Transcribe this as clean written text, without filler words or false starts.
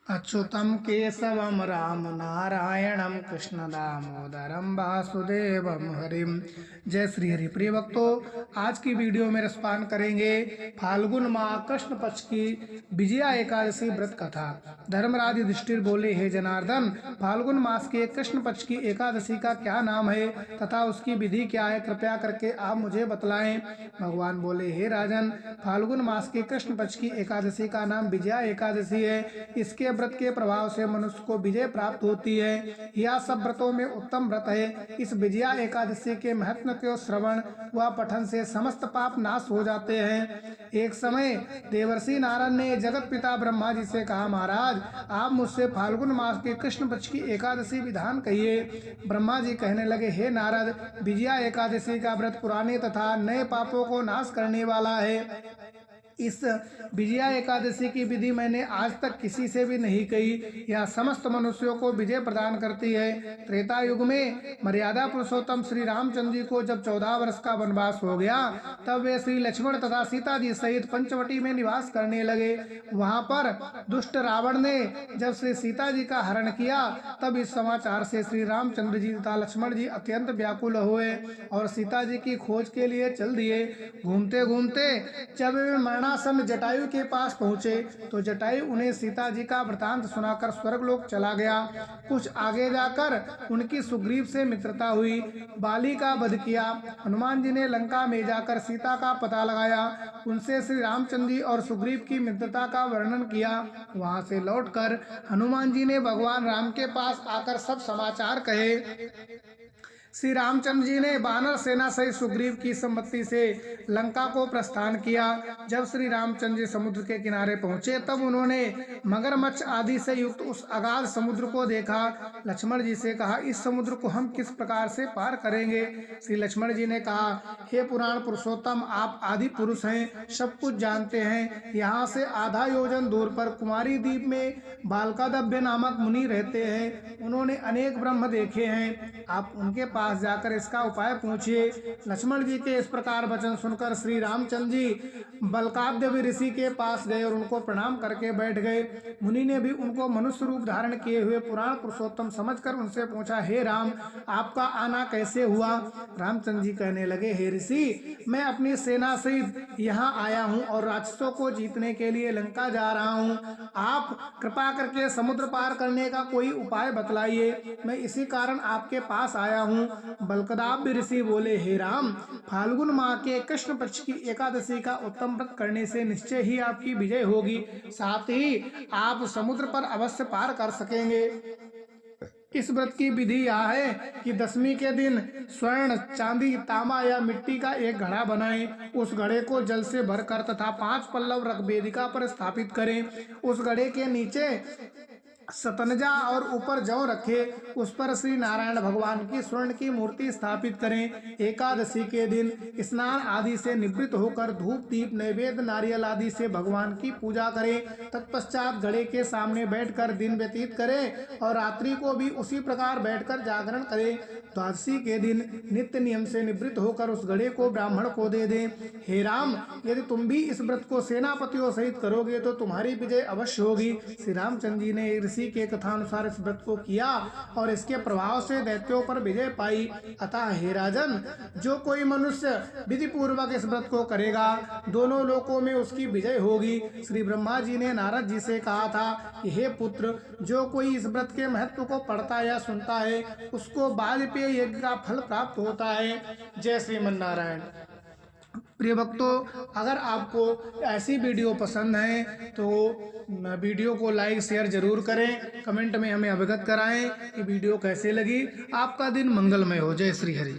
अच्युतं केशवं राम नारायणं कृष्ण दामोदरम वासुदेवम हरिम। जय श्री हरि। प्रिय भक्तों, आज की वीडियो में रसपान करेंगे फाल्गुन माह कृष्ण पक्ष की विजया एकादशी व्रत कथा। धर्मराज युधिष्ठिर बोले, हे जनार्दन, फाल्गुन मास के कृष्ण पक्ष की एकादशी का क्या नाम है तथा उसकी विधि क्या है, कृपया करके आप मुझे बतलाएं। भगवान बोले, हे राजन, फाल्गुन मास के कृष्ण पक्ष की एकादशी का नाम विजया एकादशी है। इसके व्रत के प्रभाव से मनुष्य को विजय प्राप्त होती है। यह सब व्रतों में उत्तम व्रत है। इस विजया एकादशी के महत्व के श्रवण व पठन से समस्त पाप नाश हो जाते हैं। एक समय देवर्षि नारद ने जगत पिता ब्रह्मा जी से कहा, महाराज, आप मुझसे फाल्गुन मास के कृष्ण पक्ष की एकादशी विधान कहिए। ब्रह्मा जी कहने लगे, हे नारद, विजया एकादशी का व्रत पुराने तथा नए पापों को नाश करने वाला है। इस विजया एकादशी की विधि मैंने आज तक किसी से भी नहीं कही। यह समस्त मनुष्यों को विजय प्रदान करती है। त्रेता युग में मर्यादा पुरुषोत्तम श्री रामचंद्र जी को जब 14 वर्ष का वनवास हो गया, तब वे श्री लक्ष्मण तथा सीता जी सहित पंचवटी में निवास करने लगे। वहां पर दुष्ट रावण ने जब श्री सीता जी का हरण किया, तब इस समाचार से श्री रामचंद्र जी तथा लक्ष्मण जी अत्यंत व्याकुल हुए और सीता जी की खोज के लिए चल दिए। घूमते घूमते जब वे मरणासन जटायु के पास पहुंचे, तो जटायु उन्हें सीता जी का वृतांत सुनाकर स्वर्गलोक चला गया। कुछ आगे जाकर उनकी सुग्रीव से मित्रता हुई। बाली का वध किया। हनुमान जी ने लंका में जाकर सीता का पता लगाया। उनसे श्री रामचंद्र जी और सुग्रीव की मित्रता का वर्णन किया। वहां से लौटकर हनुमान जी ने भगवान राम के पास आकर सब समाचार कहे। श्री रामचंद्र जी ने वानर सेना सहित सुग्रीव की सम्मति से लंका को प्रस्थान किया। जब श्री रामचंद्र जी समुद्र के किनारे पहुंचे, तब उन्होंने मगरमच्छ आदि से युक्त उस अगाध समुद्र को देखा। लक्ष्मण जी से कहा, इस समुद्र को हम किस प्रकार से पार करेंगे। श्री लक्ष्मण जी ने कहा, हे पुराण पुरुषोत्तम, आप आदि पुरुष हैं, सब कुछ जानते हैं। यहाँ से आधा योजन दूर पर कुमारी द्वीप में बालकादभ्य नामक मुनि रहते हैं। उन्होंने अनेक ब्रह्म देखे हैं। आप उनके पास जाकर इसका उपाय पूछिए। लक्ष्मण जी के इस प्रकार वचन सुनकर श्री रामचंद्र जी बलकाद्य ऋषि के पास गए और उनको प्रणाम करके बैठ गए। मुनि ने भी उनको मनुष्य रूप धारण किए हुए पुराण पुरुषोत्तम समझकर उनसे पूछा, हे राम, आपका आना कैसे हुआ। रामचंद्र जी कहने लगे, हे ऋषि, मैं अपनी सेना सहित यहाँ आया हूँ और राक्षसों को जीतने के लिए लंका जा रहा हूँ। आप कृपा करके समुद्र पार करने का कोई उपाय बतलाइए। मैं इसी कारण आपके पास आया हूँ। बलकदाभ ऋषि बोले, हे राम, फाल्गुन माह के कृष्ण पक्ष की एकादशी का उत्तम व्रत करने से निश्चय ही आपकी विजय होगी। साथ ही आप समुद्र पर अवश्य पार कर सकेंगे। इस व्रत की विधि यह है कि दशमी के दिन स्वर्ण, चांदी, तांबा या मिट्टी का एक घड़ा बनाएं। उस घड़े को जल से भरकर तथा 5 पल्लव रख वेदिका पर स्थापित करें। उस घड़े के नीचे सतनजा और ऊपर जौ रखे। उस पर श्री नारायण भगवान की स्वर्ण की मूर्ति स्थापित करें। एकादशी के दिन स्नान आदि से निवृत्त होकर धूप, दीप, नैवेद्य, नारियल आदि से भगवान की पूजा करें। तत्पश्चात घड़े के सामने बैठकर दिन व्यतीत करें और रात्रि को भी उसी प्रकार बैठकर जागरण करें। द्वादशी के दिन नित्य नियम से निवृत्त होकर उस घड़े को ब्राह्मण को दे दें। हे राम, यदि तुम भी इस व्रत को सेनापतियों सहित करोगे तो तुम्हारी विजय अवश्य होगी। श्री रामचंद्र जी ने ऋषि के कथानुसार इस व्रत को किया और इसके प्रभाव से दैत्यों पर विजय पाई। अतः हे राजन, जो कोई मनुष्य विधि पूर्वक इस व्रत को करेगा, दोनों लोकों में उसकी विजय होगी। श्री ब्रह्मा जी ने नारद जी से कहा था कि हे पुत्र, जो कोई इस व्रत के महत्व को पढ़ता या सुनता है, उसको वाजपेयी यज्ञ का फल प्राप्त होता है। जय श्रीमन नारायण। प्रिय भक्तों, अगर आपको ऐसी वीडियो पसंद है तो वीडियो को लाइक शेयर जरूर करें। कमेंट में हमें अवगत कराएं कि वीडियो कैसे लगी। आपका दिन मंगलमय हो। जय श्री हरि।